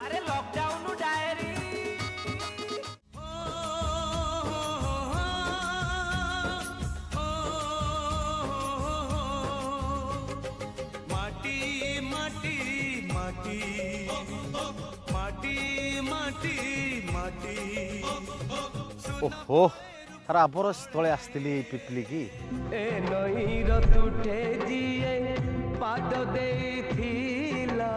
अरे lockdown diary माटी माटी माटी माटी माटी माटी ओहो राबरस तले आसली पिपली की ए नईर तुठे जिए पाद देथिला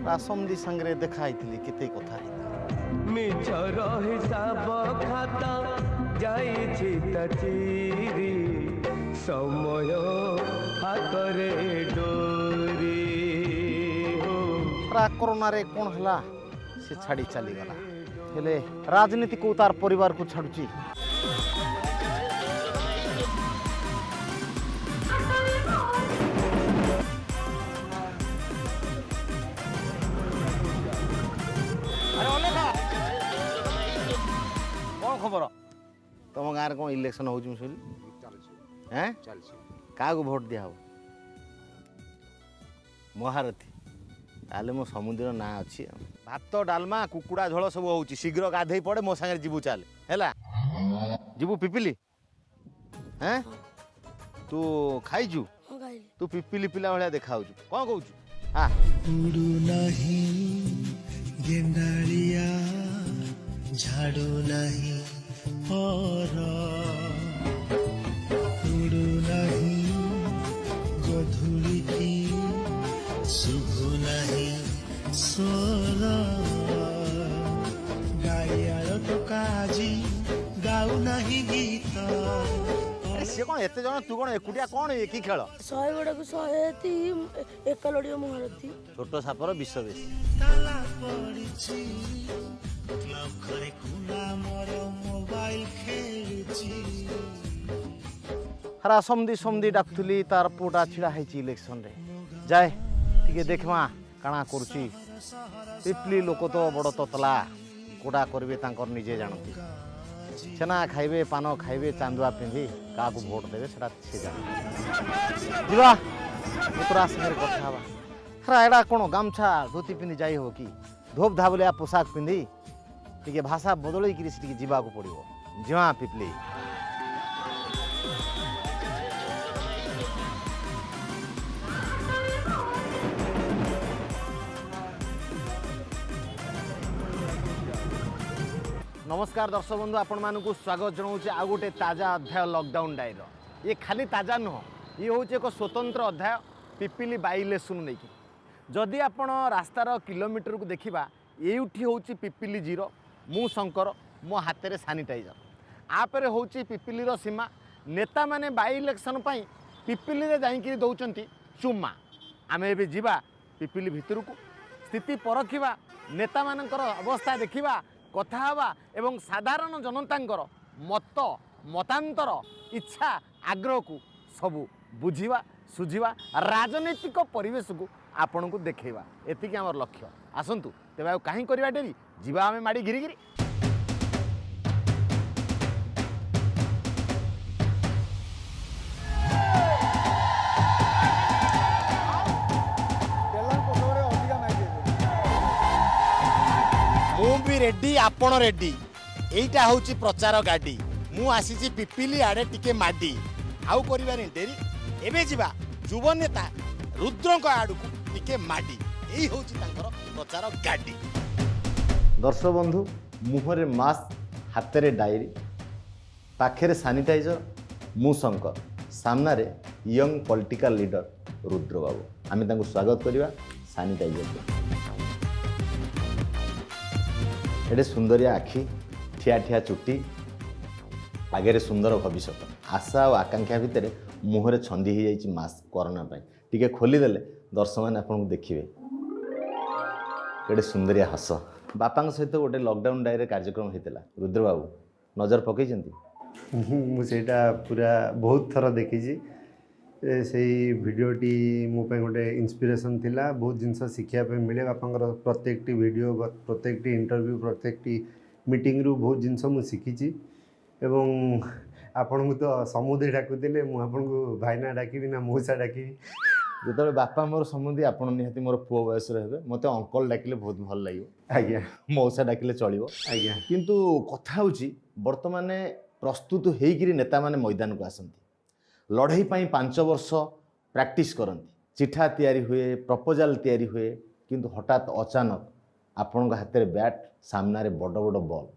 रासमदी संगरे देखाई केते कथा मिछर हिसाब खाता जाइछि तचिरी समय हातरे डोरी हो रा कोरोना रे कोन हला से छाड़ी चली गला हेले राजनीति को तार परिवार को छाड़ुची अरे ओलेखा कौन खबर तुम गाँव कौन इलेक्शन हो हैं क्या भोट दिया हो महारथी ताले मो समुद्र ना अच्छी भात डालमा कुकुड़ा झोल सब हो शीघ्र गाधे पड़े मो सागर जीवु चल है जीवु पिपिली हैं तू खाइजु तू पिपिली पिला भाया देखा कौन कहू हाँ उड़ू नहीं गेंदाड़िया झाड़ू नहीं पर उड़ू नहीं गधुली की शुभ नहीं स्वर गाड़ियार तो काजी गाऊ नहीं गीत सी कौन एत जन तू कौन एकुटिया कौन ये की खेल 100 गुड़ा को 100 एका लड़ियो महारथी छोट सापर विष बेशी ताला पड़िछि क्लब घरे खुला मोर मोबाइल खेलुछि हरा समदी समदी डाकुली तार पुटा छिड़ा है इलेक्शन रे जाए टिके देखमा काना करुची पिपली लोक तो बड़ ततला कोड़ा करेंगे तांकर निजे जानती छेना खाइबे पान खाइबे चांदुआ पिंधि क्या भोट देवे से जान जीवा मित्रा सागर कथा हरा एडा कौन गामछा धोती पिंधि जाई हो कि धोप धाबलिया पोशाक पिंधि टिके भाषा बदल जीवा पड़ो जीवा पिपली नमस्कार दर्शक बंधु आपण मानक स्वागत जनाऊँ आउ गोटे ताजा अध्याय लॉकडाउन डायर ये खाली ताजा नुह ये हूँ एक स्वतंत्र अध्याय पिपिली बाई इलेक्शन नहीं कि जदि आपण रास्तार किलोमीटर को देखा ये हूँ पिपिली जीरो मु शंकर मो हाथ में सानिटाइजर आपरे हूँ पिपिली सीमा नेता माने बाई इलेक्शन पिपिली जाकि दौरान चुम्मा आम ए जा पिपिली भितर को स्थिति परखा नेता मानकर अवस्था देखा कथा हवा एवं साधारण जनतांकर मत मतांतर इच्छा आग्रह को सबू बुझा सुझा राजनैतिक परिवेश को आपण को देखा एतिक आमर लक्ष्य आसतु तेज आ कहीं करवा डेरी जीवा आम माड़ी घिरी घिरी मु भी रेडी आपण रेडी एटा हूँ प्रचार गाड़ी मु आसी पिपिली आड़े टिके माडी आउ करिबानी डेरी एबे जिबा युव नेता रुद्र आड़ू टिके माडी यही हूँ प्रचार गाड़ी दर्शक बंधु मुहरे मास्क हाथ में डायरी पाखे सानिटाइजर मु शंकर सामना रे यंग पॉलिटिकल लीडर रुद्र बाबू आम तांको स्वागत करवा सानिटाइजर एडे सुंदरिया आखि ठिया ठिया चुटी आगे सुंदर भविष्य आशा और आकांक्षा भितर मुहरे छंदी हो जाइए मास्क कोरोना टिके खोलीदेले दर्शक मैंने आपको देखिए एडे सुंदरिया हस बापा सहित गोटे लॉकडाउन डायरी कार्यक्रम होता रुद्र बाबू नजर पकई मुझे पूरा बहुत थर देखी से भिडटी मो गोटे इंस्पिरेशन थिला बहुत जिनस शिक्षा मिले बापा प्रत्येक वीडियो प्रत्येक इंटरव्यू प्रत्येक मीटिंग रु बहुत जिनस मुझे शिखी आपन को तो समुद्री डाकुले मुझे भाईना डाकबी ना मौसा डाकबी ଯେତେବେଳେ ବାପା ମୋର ସମୁଦି ଆପଣ ନିହାତି ମୋର ପୁଅ ବୟସରେ ହେବେ ମୋତେ ଅଙ୍କଲ ଡାକିଲେ ବହୁତ ଭଲ ଲାଗିବ ଆଜ୍ଞା ମଉସା ଡାକିଲେ ଚଳିବ ଆଜ୍ଞା କିନ୍ତୁ କଥା ହେଉଛି ବର୍ତ୍ତମାନ ପ୍ରସ୍ତୁତ ହେଇକିରି ନେତାମାନେ ମଇଦାନକୁ ଆସନ୍ତି ଲଢ଼େଇ ପାଇଁ 5 ବର୍ଷ ପ୍ରାକ୍ଟିସ୍ କରନ୍ତି ଚିଠା ତିଆରି ହୁଏ ପ୍ରପୋଜାଲ୍ ତିଆରି ହୁଏ କିନ୍ତୁ ହଠାତ୍ ଅଚାନକ ଆପଣଙ୍କ ହାତରେ ବ୍ୟାଟ୍ ସାମ୍ନାରେ ବଡ଼ ବଡ଼ ବଲ୍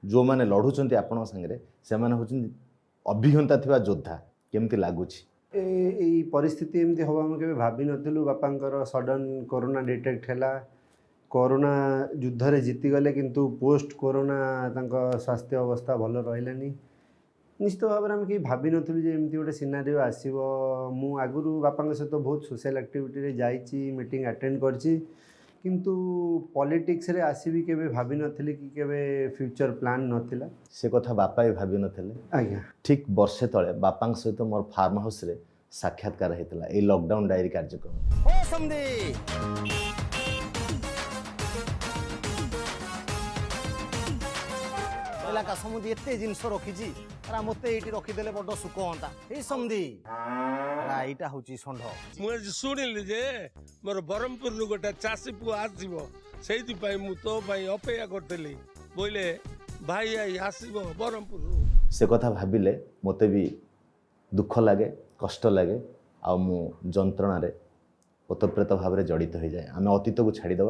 ଯେଉଁମାନେ ଲଢ଼ୁଛନ୍ତି ଆପଣଙ୍କ ସାଙ୍ଗରେ ସେମାନେ ହେଉଛନ୍ତି ଅଭିଜ୍ଞତା ଥିବା ଯୋଦ୍ଧା କେମିତି ଲାଗୁଛି ଏଇ ପରିସ୍ଥିତି ଏମିତି ହେବ ଆମେ କେବେ ଭାବିନଥିଲୁ ବାପାଙ୍କର ସଡନ୍ କରୋନା ଡିଟେକ୍ଟ ହେଲା କରୋନା ଯୁଦ୍ଧରେ ଜିତିଗଲେ କିନ୍ତୁ ପୋଷ୍ଟ କରୋନା ତାଙ୍କ ସ୍ୱାସ୍ଥ୍ୟ ଅବସ୍ଥା ଭଲ ରହିଲାନି ନିଶ୍ଚିତ ଭାବରେ ଆମେ କେହି ଭାବିନଥିଲୁ ଯେ ଏମିତି ଗୋଟେ ସିନାରିଓ ଆସିବ ମୁଁ ଆଗରୁ ବାପାଙ୍କ ସହିତ ବହୁତ ସୋସିଆଲ ଆକ୍ଟିଭିଟିରେ ଯାଇଛି ମିଟିଂ ଆଟେଣ୍ଡ କରିଛି କିନ୍ତୁ ପଲିଟିକ୍ସରେ ଆସିବି କେବେ ଭାବିନଥିଲି କି କେବେ ଫ୍ୟୁଚର ପ୍ଲାନ୍ ନଥିଲା ସେ କଥା ବାପା ବି ଭାବିନଥିଲେ ଆଜ୍ଞା ଠିକ୍ ବର୍ଷେ ତଳେ ବାପାଙ୍କ ସହିତ ମୋର ଫାର୍ମ ହାଉସ୍ରେ ସାକ୍ଷାତକାର ହେଇଥିଲା ଏଇ ଲକଡାଉନ୍ ଡାଏରୀ କାର୍ଯ୍ୟକ୍ରମ इलाका समुदी एते जिनस रखिछि अरा मते एठी रखिदेले बड सुख हंता ए समधी अरा एटा होची षंढ ମୁଁ ଆଜି ଶୁଣିଲି ଯେ ମୋର ବ୍ରହ୍ମପୁରରୁ ଗୋଟେ ଚାଷୀ ପୁଅ ଆସିବ ସେଇଥିପାଇଁ ମୁଁ ତୋ ପାଇଁ ଅପେକ୍ଷା କରିଥିଲି ବୋଇଲେ ଭାଇ ଆଇ ଆସିବ ବ୍ରହ୍ମପୁରରୁ से कथा भाबिले मते भी दुख लागे कष्ट लागे आ मु जंत्रणारे ओतप्रेत भाव में जड़ित हो जाए आम अतीत को छाड़ीदे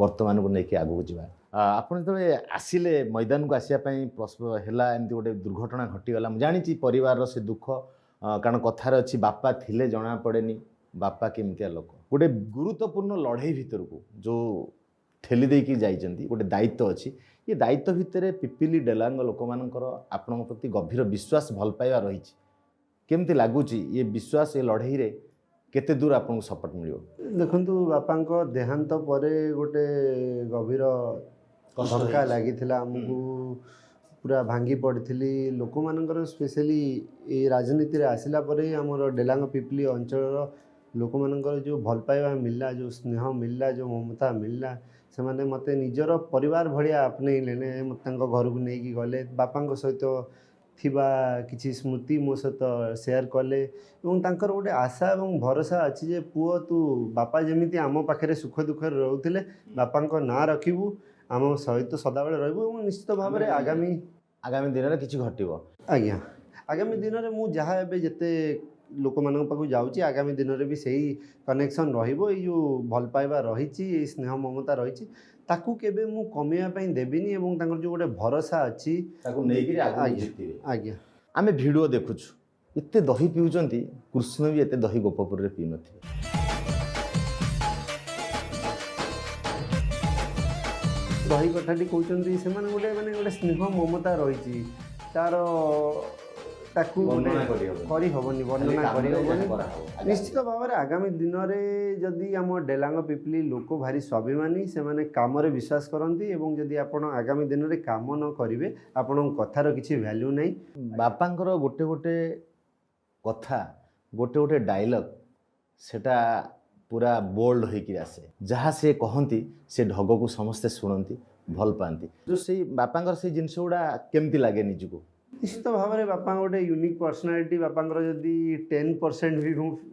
वर्तमान को लेकिन आगू जावा आपड़ जो आसिले मैदान को आसापी है एमती गोटे दुर्घटना घटीगला जानी परिवार से दुख कारण कथार अच्छी बापा थिले जना पड़ेनी बापा केमतिया लोक गोटे गुरुत्वपूर्ण लड़ाई भितर को जो ठेली देकी जाइछन्ती गोटे दायित्व अच्छी ये दायित्व भितर पिपिली डेलांग लोक मानकर आपण प्रति गभीर विश्वास भल पाइबा रही केमती लगुच ये विश्वास ये लड़ाई रे केते दूर आपको सपोर्ट मिलियो देखंतु बापाଙ୍କ देहांत परे गोटे गभीर धक्का लागिथिला हमकु पूरा भांगी पड़थिली लोक मानकर स्पेशली ए राजनीति रे आसिला परे हमर डेलांग पिपली अंचल लोक मानकर जो भल पाइबा मिलला जो स्नेह मिलला जो ममता मिलला से माने मते निजर परिवार भलिया अपने लेने मते घर को नहीं कि गले बापाଙ୍କ सहित थिबा किछि स्मृति मो सहित शेयर कले तांकर गोटे आशा और भरोसा अच्छी जे पुओ तू बापा जमीती आम पाखे सुख दुख रोते बापा ना रखिबू आम सहित सदाबले रही निश्चित भाव में आगामी दिन में किसी घटो आज्ञा आगामी दिन में मुझे जहाँ एवं जिते लोक मान पाक जाऊँगी आगामी दिन में भी सही कनेक्शन रो भल पाइबा रही स्नेह ममता रही ताकू केबे मु कमेया देविनी एवं तांकर जो गोटे भरोसा अच्छी आज्ञा आम भिडियो देखुछु एते दही पिउचंती कृष्ण भी एते दही गोपपुर रे पी नथि दही कथाटी कहते से गोटे माने गोटे स्नेह ममता रही तार ताकू करहबनी वर्णना करहबनी निश्चित भाव में आगामी दिन में जदि आम डेलांग पिपली लोक भारी स्वाभिमानी से माने काम रे विश्वास करती एवं जदि आपण आगामी दिन में काम न करेंगे आपण कथार किसी वैल्यू नहीं बापांकर गोटे गोटे कथा गोटे गोटे डायलॉग सेटा पूरा बोल्ड होकर आसे जहाँ से कहती से ढग को समस्ते शुणती भल पाती जो से बापांकर से जिनस गुड़ा केमती लगे निजको निश्चित भाव में बापा गोटे यूनिक पर्सनालीटी बापांकर जदि 10%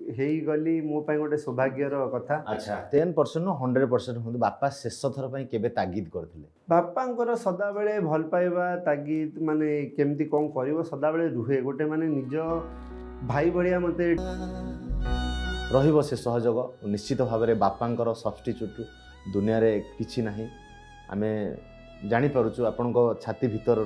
भी गली मो गोटे सौभाग्यर कथा अच्छा 10% 100% हूँ बापा शेष थर पर केबे तागिद करथिले बापांकर सदाबले भल पाइबा तागिद माने केमती कौन कर सदाबले रुहे गोटे माने निज भाई भाया मते रहिबो से सहयोग निश्चित भाव में बापांकर सब्स्टिट्यूट दुनिया रे किछि नाही आमे जानि पारुछु आपनको छाती भीतर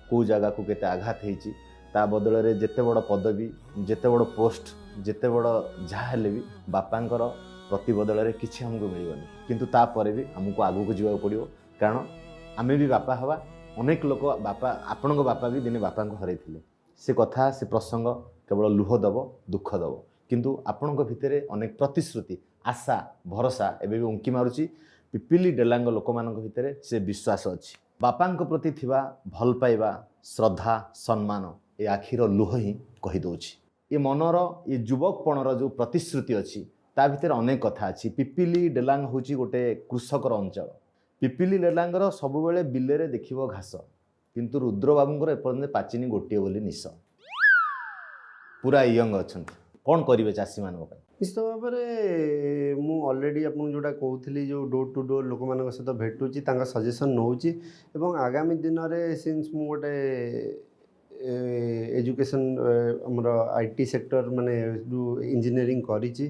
कौ जगह को केते आघात होती ता बदल रे जेते बड़ पदवी जेते बड़ पोस्ट जेते बड़ जहाँ हेले भी बापांकर प्रति बदल रे किछि हमको मिलबनी किंतु ता परे भी हमको आगु को जीवा पड़िबो कारण आमे भी बापा हवा अनेक लोक बापा आपणको बापा भी दिने बापा को हरैथिले से कथा से प्रसंग केवल लुह दब दुख दब किंतु आपणको भितरे अनेक प्रतिश्रुति आशा भरोसा एबे भी उंकी मारुची पिपिली डेलांग लोक मानक भितरे से विश्वास अछि बापांक प्रति थिबा भल पाइबा श्रद्धा सम्मान ए आखिर लुह ही कही दउछि ये मनर ये युवकपणर जो प्रतिश्रुति अच्छी ता भितर अनेक कथा अच्छी पिपिली डेलांग होची गोटे कृषकर अंचल पिपिली डेलांगर सबुबेले बिलेरे देखिबो घास किंतु रुद्र बाबूंकर एपर्यंत पाचिनी गोटिए बोली निश पूरा यंग अच्छा कौन करेंगे चाषी मान ନିଶ୍ଚିତ ଭାବରେ ମୁଁ ଅଲରେଡ଼ି ଆପଣଙ୍କୁ ଯେଉଁଟା କହୁଥିଲି ଯେଉଁ ଡୋର୍ ଟୁ ଡୋର୍ ଲୋକମାନଙ୍କ ସହିତ ଭେଟୁଛି ତାଙ୍କ ସଜେସନ୍ ନେଉଛି ଏବଂ ଆଗାମୀ ଦିନରେ ସିନ୍ସ ମୁଁ ଗୋଟେ ଏଜୁକେସନ୍ ଆମର IT ସେକ୍ଟର ମାନେ ଯେଉଁ ଇଞ୍ଜିନିୟରିଂ କରିଛି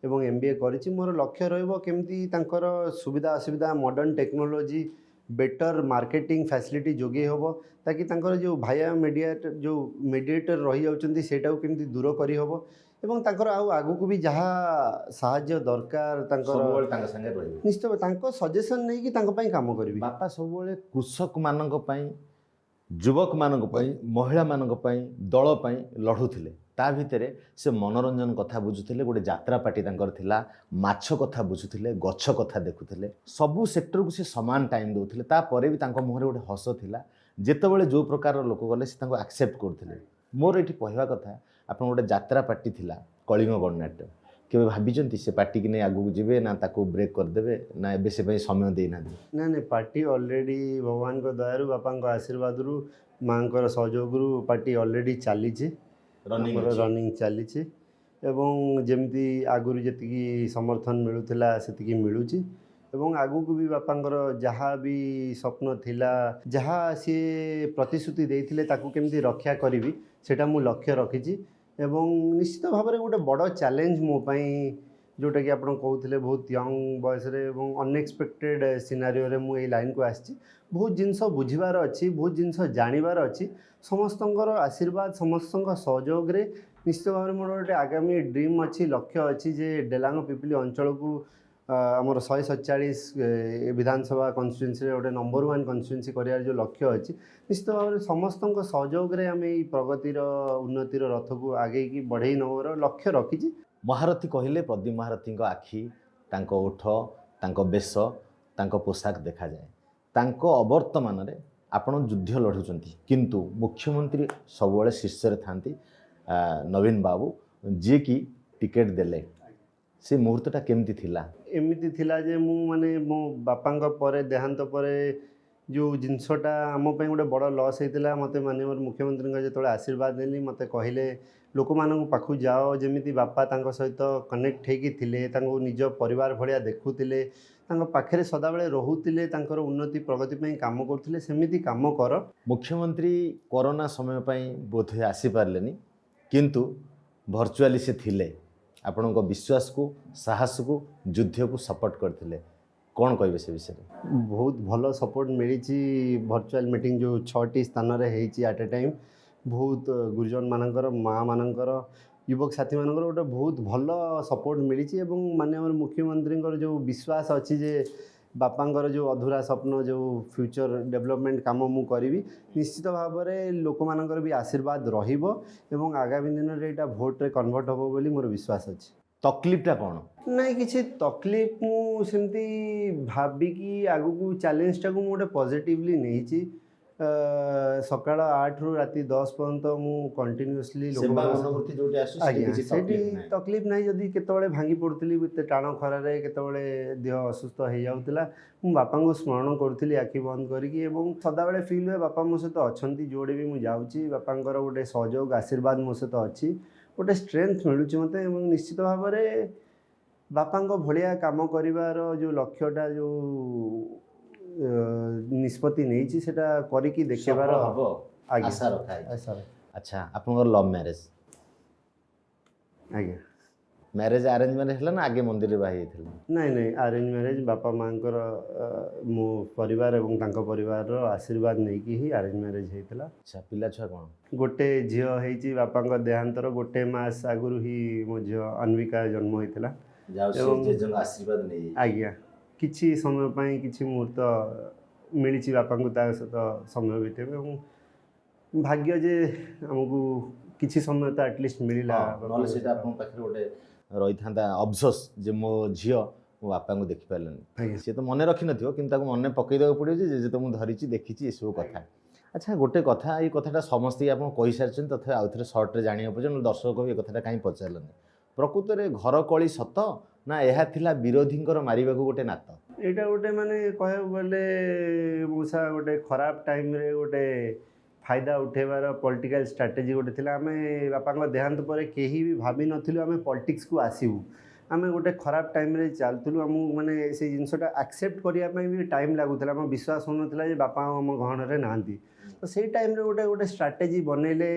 ଏବଂ MBA କରିଛି ମୋର ଲକ୍ଷ୍ୟ ରହିବ କେମିତି ତାଙ୍କର ସୁବିଧା ଅସୁବିଧା modern technology better marketing facility ଯୋଗାଇ ହେବ ତାକି ତାଙ୍କର ଯେଉଁ ଭାୟା ମିଡ଼ିଏଟର ରହିଯାଉଛନ୍ତି ସେଇଟାକୁ କେମିତି ଦୂର କରିହେବ ଏବଂ ତାଙ୍କର ଆଉ ଆଗକୁ ବି ଯାହା ସାହାଯ୍ୟ ଦରକାର ତାଙ୍କର ସବୁବେଳେ ତାଙ୍କ ସାଙ୍ଗରେ ରହିବେ। ନିଶ୍ଚିତ ତାଙ୍କ ସଜେସନ୍ ନେଇକି ତାଙ୍କ ପାଇଁ କାମ କରିବି। ବାପା ସବୁବେଳେ କୃଷକମାନଙ୍କ ପାଇଁ ଯୁବକମାନଙ୍କ ପାଇଁ ମହିଳାମାନଙ୍କ ପାଇଁ ଦଳ ପାଇଁ ଲଢ଼ୁଥିଲେ। ତା ଭିତରେ ସେ ମନୋରଞ୍ଜନ କଥା ବୁଝୁଥିଲେ, ଗୋଟେ ଯାତ୍ରା ପାର୍ଟି ତାଙ୍କର ଥିଲା, ମାଛ କଥା ବୁଝୁଥିଲେ, ଗଛ କଥା ଦେଖୁଥିଲେ, ସବୁ ସେକ୍ଟରକୁ ସେ ସମାନ ଟାଇମ୍ ଦେଉଥିଲେ। ତାପରେ ବି ତାଙ୍କ ମୁହଁରେ ଗୋଟେ ହସ ଥିଲା। ଯେତେବେଳେ ଯେଉଁ ପ୍ରକାରର ଲୋକ ଗଲେ ସେ ତାଙ୍କୁ ଆକ୍ସେପ୍ଟ କରୁଥିଲେ। ମୋର ଏଠି କହିବା କଥା ଆପଣ ଗୋଟେ ଯାତ୍ରା ପାର୍ଟି ଥିଲା କଳିଙ୍ଗ ଗଣନାଟ୍ୟ, କେବେ ଭାବିଛନ୍ତି ସେ ପାର୍ଟିକି ନେଇ ଆଗକୁ ଯିବେ ନା ତାକୁ ବ୍ରେକ୍ କରିଦେବେ ନା ଏବେ ସେ ପାଇଁ ସମୟ ଦେଇନାହାନ୍ତି? ନା ନାଇଁ ପାର୍ଟି ଅଲରେଡ଼ି ଭଗବାନଙ୍କ ଦୟାରୁ ବାପାଙ୍କ ଆଶୀର୍ବାଦରୁ ମାଆଙ୍କର ସହଯୋଗରୁ ପାର୍ଟି ଅଲରେଡ଼ି ଚାଲିଛି, ରନିଂ ଚାଲିଛି ଏବଂ ଯେମିତି ଆଗରୁ ଯେତିକି ସମର୍ଥନ ମିଳୁଥିଲା ସେତିକି ମିଳୁଛି ଏବଂ ଆଗକୁ ବି ବାପାଙ୍କର ଯାହା ବି ସ୍ୱପ୍ନ ଥିଲା ଯାହା ସିଏ ପ୍ରତିଶ୍ରୁତି ଦେଇଥିଲେ ତାକୁ କେମିତି ରକ୍ଷା କରିବି ସେଇଟା ମୁଁ ଲକ୍ଷ୍ୟ ରଖିଛି ଏବଂ ନିଶ୍ଚିତ ଭାବରେ ଗୋଟେ ବଡ଼ ଚ୍ୟାଲେଞ୍ଜ ମୋ ପାଇଁ ଯେଉଁଟାକି ଆପଣ କହୁଥିଲେ ବହୁତ ୟଙ୍ଗ ବୟସରେ ଏବଂ ଅନଏକ୍ସପେକ୍ଟେଡ଼ ସିନାରିଓରେ ମୁଁ ଏଇ ଲାଇନ୍କୁ ଆସିଛି। ବହୁତ ଜିନିଷ ବୁଝିବାର ଅଛି, ବହୁତ ଜିନିଷ ଜାଣିବାର ଅଛି। ସମସ୍ତଙ୍କର ଆଶୀର୍ବାଦ ସମସ୍ତଙ୍କ ସହଯୋଗରେ ନିଶ୍ଚିତ ଭାବରେ ମୋର ଗୋଟେ ଆଗାମୀ ଡ୍ରିମ୍ ଅଛି, ଲକ୍ଷ୍ୟ ଅଛି ଯେ ଡେଲାଙ୍ଗ ପିପିଲି ଅଞ୍ଚଳକୁ ଆମର 147 ବିଧାନସଭା କନଷ୍ଟିଟ୍ୟୁଏନ୍ସିରେ ଗୋଟେ ନମ୍ବର 1 କନଷ୍ଟିଟ୍ୟୁଏନ୍ସି କରିବାର ଯେଉଁ ଲକ୍ଷ୍ୟ ଅଛି ନିଶ୍ଚିତ ଭାବରେ ସମସ୍ତଙ୍କ ସହଯୋଗରେ ଆମେ ଏଇ ପ୍ରଗତିର ଉନ୍ନତିର ରଥକୁ ଆଗେଇକି ବଢ଼େଇ ନେବାର ଲକ୍ଷ୍ୟ ରଖିଛି। ମହାରଥୀ କହିଲେ ପ୍ରଦୀପ ମହାରଥୀଙ୍କ ଆଖି, ତାଙ୍କ ଓଠ, ତାଙ୍କ ବେଶ, ତାଙ୍କ ପୋଷାକ ଦେଖାଯାଏ। ତାଙ୍କ ଅବର୍ତ୍ତମାନରେ ଆପଣ ଯୁଦ୍ଧ ଲଢ଼ୁଛନ୍ତି କିନ୍ତୁ ମୁଖ୍ୟମନ୍ତ୍ରୀ ସବୁବେଳେ ଶୀର୍ଷରେ ଥାନ୍ତି ନବୀନ ବାବୁ, ଯିଏକି ଟିକେଟ୍ ଦେଲେ। ସେ ମୁହୂର୍ତ୍ତଟା କେମିତି ଥିଲା? ଏମିତି ଥିଲା ଯେ ମୁଁ ମାନେ ମୋ ବାପାଙ୍କ ପରେ ଦେହାନ୍ତ ପରେ ଯେଉଁ ଜିନିଷଟା ଆମ ପାଇଁ ଗୋଟେ ବଡ଼ ଲସ୍ ହେଇଥିଲା, ମୋତେ ମାନନୀୟ ମୁଖ୍ୟମନ୍ତ୍ରୀଙ୍କ ଯେତେବେଳେ ଆଶୀର୍ବାଦ ନେଲି ମୋତେ କହିଲେ ଲୋକମାନଙ୍କ ପାଖକୁ ଯାଅ, ଯେମିତି ବାପା ତାଙ୍କ ସହିତ କନେକ୍ଟ ହେଇକି ଥିଲେ, ତାଙ୍କୁ ନିଜ ପରିବାର ଭଳିଆ ଦେଖୁଥିଲେ, ତାଙ୍କ ପାଖରେ ସଦାବେଳେ ରହୁଥିଲେ, ତାଙ୍କର ଉନ୍ନତି ପ୍ରଗତି ପାଇଁ କାମ କରୁଥିଲେ, ସେମିତି କାମ କର। ମୁଖ୍ୟମନ୍ତ୍ରୀ କରୋନା ସମୟ ପାଇଁ ବୋଧହୁଏ ଆସିପାରିଲେନି କିନ୍ତୁ ଭର୍ଚୁଆଲି ସେ ଥିଲେ, ଆପଣଙ୍କ ବିଶ୍ୱାସକୁ, ସାହସକୁ, ଯୁଦ୍ଧକୁ ସପୋର୍ଟ କରିଥିଲେ। କ'ଣ କହିବେ ସେ ବିଷୟରେ? ବହୁତ ଭଲ ସପୋର୍ଟ ମିଳିଛି। ଭର୍ଚୁଆଲ୍ ମିଟିଂ ଯେଉଁ 6ଟି ସ୍ଥାନରେ ହେଇଛି ଆଟ୍ ଏ ଟାଇମ୍, ବହୁତ ଗୁରୁଜନମାନଙ୍କର, ମାଆମାନଙ୍କର, ଯୁବକ ସାଥୀମାନଙ୍କର ଗୋଟେ ବହୁତ ଭଲ ସପୋର୍ଟ ମିଳିଛି ଏବଂ ମାନନୀୟ ମୁଖ୍ୟମନ୍ତ୍ରୀଙ୍କର ଯେଉଁ ବିଶ୍ୱାସ ଅଛି ଯେ ବାପାଙ୍କର ଯେଉଁ ଅଧୁରା ସ୍ୱପ୍ନ, ଯେଉଁ ଫ୍ୟୁଚର ଡେଭଲପମେଣ୍ଟ କାମ ମୁଁ କରିବି, ନିଶ୍ଚିତ ଭାବରେ ଲୋକମାନଙ୍କର ବି ଆଶୀର୍ବାଦ ରହିବ ଏବଂ ଆଗାମୀ ଦିନରେ ଏଇଟା ଭୋଟ୍ରେ କନଭର୍ଟ ହେବ ବୋଲି ମୋର ବିଶ୍ୱାସ ଅଛି। ତକଲିଫଟା କ'ଣ? ନାଇଁ କିଛି ତକଲିଫ ମୁଁ ସେମିତି ଭାବିକି ଆଗକୁ ଚ୍ୟାଲେଞ୍ଜଟାକୁ ମୁଁ ଗୋଟେ ପଜିଟିଭଲି ନେଇଛି। ସକାଳ 8ରୁ ରାତି 10 ପର୍ଯ୍ୟନ୍ତ ମୁଁ କଣ୍ଟିନ୍ୟୁଅସଲି ଆଜ୍ଞା ସେଇଠି ତକଲିଫ ନାହିଁ। ଯଦି କେତେବେଳେ ଭାଙ୍ଗି ପଡ଼ୁଥିଲି ଏତେ ଟାଣ ଖରାରେ, କେତେବେଳେ ଦେହ ଅସୁସ୍ଥ ହେଇଯାଉଥିଲା, ମୁଁ ବାପାଙ୍କୁ ସ୍ମରଣ କରୁଥିଲି ଆଖି ବନ୍ଦ କରିକି ଏବଂ ସଦାବେଳେ ଫିଲ୍ ହୁଏ ବାପା ମୋ ସହିତ ଅଛନ୍ତି। ଯେଉଁଠି ବି ମୁଁ ଯାଉଛି ବାପାଙ୍କର ଗୋଟେ ସହଯୋଗ ଆଶୀର୍ବାଦ ମୋ ସହିତ ଅଛି, ଗୋଟେ ଷ୍ଟ୍ରେନ୍ଥ ମିଳୁଛି ମୋତେ ଏବଂ ନିଶ୍ଚିତ ଭାବରେ ବାପାଙ୍କ ଭଳିଆ କାମ କରିବାର ଯେଉଁ ଲକ୍ଷ୍ୟଟା, ଯେଉଁ ନିଷ୍ପତ୍ତି ନେଇଛି ସେଟା କରିକି ଦେଖେଇବାର ହବ ଆଶା ରଖା ଆଶା। ଆଚ୍ଛା, ଆପଣଙ୍କର ଲଭ୍ ମ୍ୟାରେଜ୍? ଆଜ୍ଞା। ମ୍ୟାରେଜ୍ ଆରେଞ୍ଜ ମ୍ୟାରେଜ୍ ହେଲା ନା ଆଗେ ମନ୍ଦିରରେ ବାହା ହେଇଥିଲେ? ନାଇଁ ଆରେଞ୍ଜ ମ୍ୟାରେଜ୍। ବାପା ମାଆଙ୍କର ମୋ ପରିବାର ଏବଂ ତାଙ୍କ ପରିବାରର ଆଶୀର୍ବାଦ ନେଇକି ହିଁ ଆରେଞ୍ଜ ମ୍ୟାରେଜ୍ ହେଇଥିଲା। ଆଚ୍ଛା, ପିଲା ଛୁଆ କ'ଣ? ଗୋଟେ ଝିଅ ହେଇଛି। ବାପାଙ୍କ ଦେହାନ୍ତର ଗୋଟେ ମାସ ଆଗରୁ ହିଁ ମୋ ଝିଅ ଅନ୍ବିକା ଜନ୍ମ ହେଇଥିଲା। ଆଶୀର୍ବାଦ ନେଇ ଆଜ୍ଞା କିଛି ସମୟ ପାଇଁ କିଛି ମୁହୂର୍ତ୍ତ ମିଳିଛି ବାପାଙ୍କୁ ତା ସହିତ ସମୟ ବିତେଇବେ ଏବଂ ଭାଗ୍ୟ ଯେ ଆମକୁ କିଛି ସମୟ ତ ଆଟଲିଷ୍ଟ ମିଳିଲା। ନହେଲେ ସେଇଟା ଆପଣଙ୍କ ପାଖରେ ଗୋଟେ ରହିଥାନ୍ତା ଅଫସୋସ ଯେ ମୋ ଝିଅ ମୋ ବାପାଙ୍କୁ ଦେଖିପାରିଲାନି। ସିଏ ତ ମନେ ରଖିନଥିବ କିନ୍ତୁ ତାକୁ ମନେ ପକାଇଦେବାକୁ ପଡ଼ିବ ଯେ ଯେତେ ମୁଁ ଧରିଛି ଦେଖିଛି ଏସବୁ କଥା। ଆଚ୍ଛା, ଗୋଟେ କଥା, ଏଇ କଥାଟା ସମସ୍ତେ ଆପଣ କହିସାରିଛନ୍ତି, ତଥାପି ଆଉ ଥରେ ସର୍ଟରେ ଜାଣିବାକୁ ପଡ଼ିବ, ଦର୍ଶକ ବି ଏ କଥାଟା କାହିଁ ପଚାରିଲେନି। ପ୍ରକୃତରେ ଘର କଳି ସତ ନା ଏହା ଥିଲା ବିରୋଧୀଙ୍କର ମାରିବାକୁ ଗୋଟେ ନାତ? ଏଇଟା ଗୋଟେ ମାନେ କହିବାକୁ ଗଲେ ମୂଷା ଗୋଟେ ଖରାପ ଟାଇମ୍ରେ ଗୋଟେ फायदा उठेबार पॉलिटिकल स्ट्रैटेजी गोटे थिला आमे बापा देहांत पर केही भी भाभी नथिलु आमे पॉलिटिक्स को आसीबू आमे गोटे खराब टाइम रे चलतलु आम माने से जिनसटा एक्सेप्ट करिया पई भी टाइम लागुतला आम विश्वास होनथिला जे बापा आम गहन रे नांती तो से टाइम रे गोटे गोटे स्ट्रैटेजी बनैले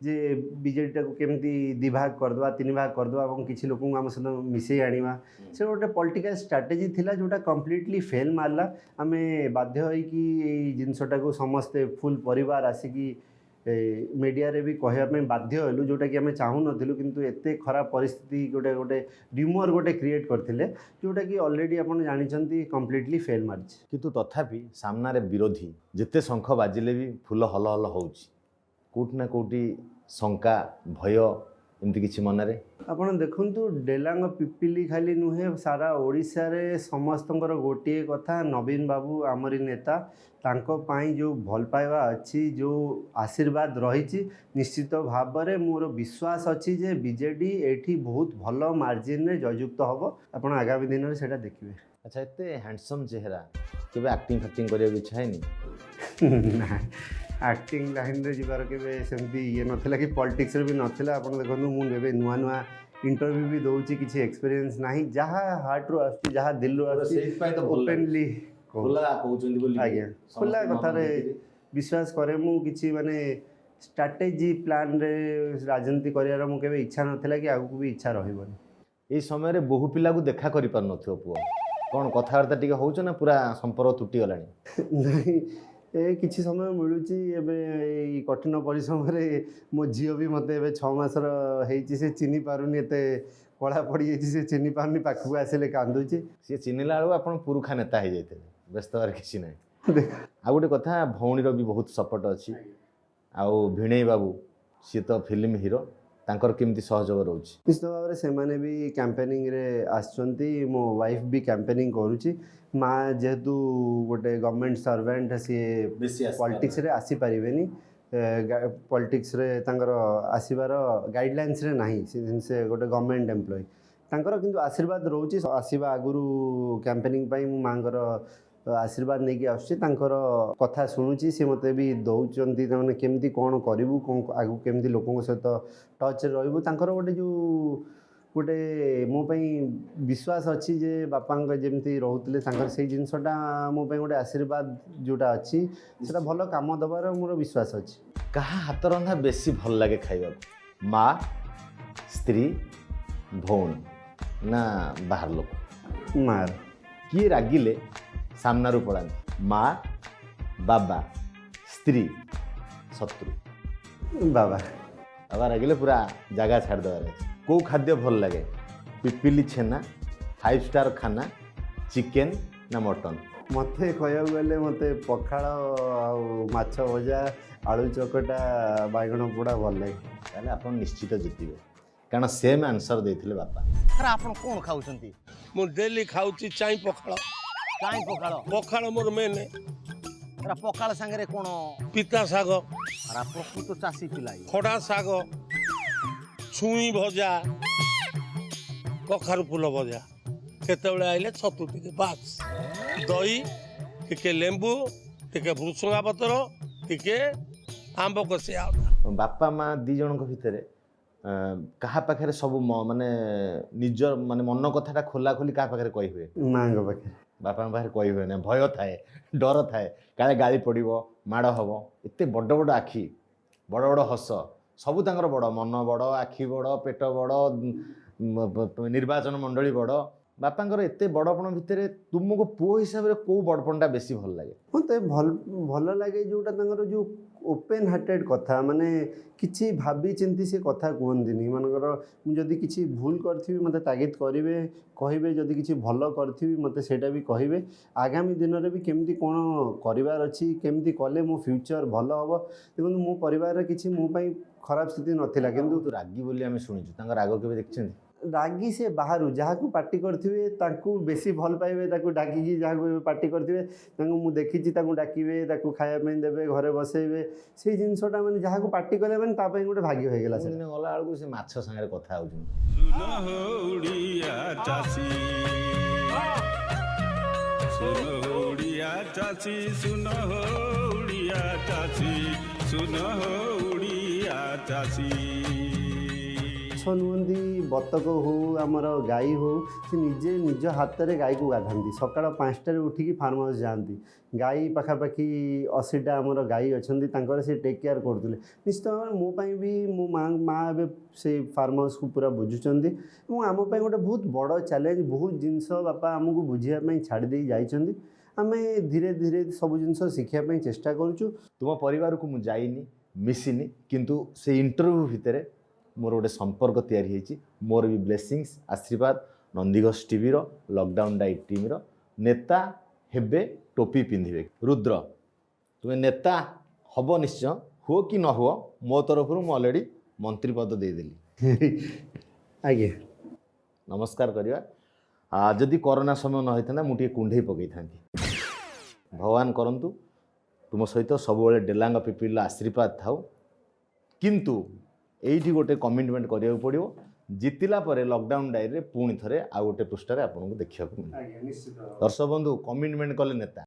जे बीजेडी को केमती दिभाग करदवा तीन भाग करदवा और किसी लोक आम सहित मिसई आनिबा से गोटे पॉलिटिकल स्ट्रैटेजी थिला जोटा कंप्लीटली फेल मारला आमे बाध्य होई कि ए जिनसटा को समस्ते फुल परिवार आसिकी मीडिया रे भी कहवाई बाध्य हलु जोटा कि आम चाहू नथिलु किंतु एते खराब परिस्थिति गोटे गोटे र्यूमर गोटे क्रिएट करथिले जोटा कि ऑलरेडी आपण जानिचंती कंप्लीटली फेल मारछि किंतु तथापि सामना रे विरोधी जिते शंख बाजिले भी फूल हल हल होउछि कोट ना कोटी शंका भय एमती किछि मन रे आपण देखंतु डेलांग पिपिली खाली नुहे सारा ओडिशा रे समस्तंकर गोटिए कथा नवीन बाबू आमरी नेता तांको पाई जो भल पाइबा अच्छी जो आशीर्वाद रही निश्चित भाव में मोर विश्वास अच्छी जे बीजेडी एठी बहुत भल मार्जिन रे जययुक्त हम आपण आगामी दिन में सेटा देखिए अच्छा एते हैंडसम चेहरा केबे एक्टिंग फैक्टिंग करिया इच्छा हैनी ना एक्टिंग लाइन रे जिबार केबे सेमती ये नथिला कि पॉलिटिक्स रे भी नथिला आपण देखनु मु नेबे नुआ नुआ इंटरव्यू भी दउची किछि एक्सपीरियंस नाही जहा हार्ट रो आछि जहा दिल रो आछि सेही पई तो ओपनली खुला कहउचंदी बोली आज्ञा खुला कथा रे विश्वास करे मु किछि माने स्ट्रैटेजी प्लान रे राजनीति करियार मु केबे इच्छा नथिला कि आगु भी इच्छा रहिबनी ए समय रे बहु पिला को देखा करि पार नथियो पुओ कोन कथावार्ता टिके होउछ ना पूरा संपर्क टूटी गलानी नहीं ए किछि समय मिलुची एबे ई कठिन परिश्रम रे मो झियो भी मते एबे 6 मासर हेची से चिनी पारुनी एते कला पड़ी जाइए से चिनी पारुनी पाखु आसिले कांदुची से चिनिला आलु आपण पुरुखा नेता हे जाइते व्यस्त हर किछि नै आ गोटे कथा भौणी भी बहुत सपोर्ट अच्छी आउ भिणेई बाबू सी तो फिल्म हीरो तांकर केमती सहयोग रोच निश्चित भाव में से भी कैंपेनिंग रे आसचंती मो वाइफ भी कैंपेनिंग करुची माँ जेहेतु गोटे गवर्नमेंट सर्वेंट सी पॉलिटिक्स रे आसी पारिबेनी पॉलिटिक्स रे तांकर आसीबार गाइडलाइंस रे नाही से गोटे गवर्नमेंट एम्प्लॉय तांकर किंतु आशीर्वाद रोची आसीबा आगुरु कैंपेनिंग पई मु मांगर आशीर्वाद नहीं कि आसुची तांकर कथा शुणुची सी मते भी दौचंती ताने केमती कोन करिवु कोन आगु केमती लोकन सहित टच रे रहबु तांकर गोटे जो गोटे मो पई विश्वास अच्छी जे बापा जेमती रहउतले तांकर सेही जिंसटा मो पई गोटे आशीर्वाद जोटा अच्छी सेटा भलो काम दबार मोर विश्वास अच्छी कहा हाथ रंधा बेसी भल लागे खाइबा माँ स्त्री भौणी ना बाहर लोक मार किए रागिले सामना पड़ाती माँ बाबा स्त्री शत्रु बाबा बाबा रागिले पूरा जगह छाड़ देवार कौ खाद्य भल लगे पिपिली छेना 5 स्टार खाना चिकेन ना मटन मते कहया गले मते पखाड़ माछ भजा आलू चकटा बैगण पोड़ा भल लगे ताले आपण निश्चित जितिबे कारण सेम आंसर देथिले बापा अरे आपण कोन खाउछंती ମୁଁ ଡେଲି ଖାଉଛି ଚାଇଁ ପଖାଳ काई पखाळ ପଖାଳ ମୋର ମେନ୍ अरे पखाळ संगे कोन ପିତା ଶାଗ अरे प्रकृत चासी पिलाई ଖଡ଼ା ଶାଗ ଛୁଇଁ ଭଜା କଖାରୁ ଫୁଲ ଭଜା କେତେବେଳେ ଆଇଲେ ଛତୁ ଟିକେ ବାସ୍ ଦହି ଟିକେ ଲେମ୍ବୁ ଟିକେ ଭୃଷଙ୍ଗା ପତ୍ର ଟିକେ ଆମ୍ବ କଷିଆ बापा माँ दी जनक भितर कहा पाखे सब माने निजर माने मन कथाटा खोला खोली क्या पाखे कही हुए माँ पाखे बापा पाखे कही हुए ना भय थाए डर थाए काले गाली पड़ो माड़ हम एत बड़ बड़ आखि बड़ बड़ हस सबू तांकर बड़ मन बड़ आखि बड़ पेट बड़ निर्वाचन मंडली बड़ बापांकर एत बड़पण भितर तुमको पुओ हिसाब से कौ बड़पणटा बेसी भल लगे मत भल लगे जोटा जो ओपन हार्टेड कथा माने किसी भाभी चिंती से कथा कहती मानकर मुझे किसी भूल करी मत तागिद करेंगे कहे जदि किसी भल करी मत सेटा भी कहे आगामी दिन में भी केमती कौन करार अच्छी केमती कले मो फ्यूचर भल हम देखो मो परिवार किसी मोपाई खराब स्थिति नाला कि रागी बोली आम शुणुचु राग के देखते रागी से बाहर जहाँ को पार्टी करेंगे बेसी भल पाइबे डाकिकी जहाँ पार्टी करेंगे मुझे देखी डाकबे खायापी देवे घरे बसैबे से जिनसटा मैंने जहाँ को पार्टी कले मैंने गोटे भाग्य हो गला गला बेलू से माछ सागर कथा चाची सुन हो सुन हो उड़िया चासी ମାଛ ନୁହନ୍ତି ବତକ ହଉ ଆମର ଗାଈ ହଉ ସେ ନିଜେ ନିଜ ହାତରେ ଗାଈକୁ ଗାଧାନ୍ତି। ସକାଳ 5ଟାରେ ଉଠିକି ଫାର୍ମ ହାଉସ୍ ଯାଆନ୍ତି। ଗାଈ ପାଖାପାଖି 80ଟା ଆମର ଗାଈ ଅଛନ୍ତି, ତାଙ୍କର ସେ ଟେକ୍ କେୟାର କରୁଥିଲେ। ନିଶ୍ଚିତ ଭାବରେ ମୋ ପାଇଁ ବି ମୋ ମା ଏବେ ସେ ଫାର୍ମ ହାଉସ୍କୁ ପୁରା ବୁଝୁଛନ୍ତି ଏବଂ ଆମ ପାଇଁ ଗୋଟେ ବହୁତ ବଡ଼ ଚ୍ୟାଲେଞ୍ଜ। ବହୁତ ଜିନିଷ ବାପା ଆମକୁ ବୁଝିବା ପାଇଁ ଛାଡ଼ି ଦେଇ ଯାଇଛନ୍ତି। ଆମେ ଧୀରେ ଧୀରେ ସବୁ ଜିନିଷ ଶିଖିବା ପାଇଁ ଚେଷ୍ଟା କରୁଛୁ। तुम परिवार को मुझे जाइनी मिसिनी किंतु से इंटरव्यू भितर मोर गोटे संपर्क तैयारी होती मोर भी ब्लेसिंग्स आशीर्वाद Nandighosh TV lockdown diet team नेता हेबे टोपी पिंधे रुद्र तुम्हें नेता हम निश्चय हुओ कि न हुओ मो तरफ मुझे ऑलरेडी मंत्री पद देदेली आज्ञा नमस्कार करवा जदि कोरोना समय न होता मुझे कुंडे पकई था भगवान करंतु तुम सहित सब डेलांग पिपिल आशीर्वाद थाउ किंतु एठी गोटे कमिटमेंट करिया पड़ो जितिला परे लॉकडाउन डायरी पुणी थे आउ गोटे पृष्ठ आपको देखा मिले दर्शक बंधु कमिटमेंट कले नेता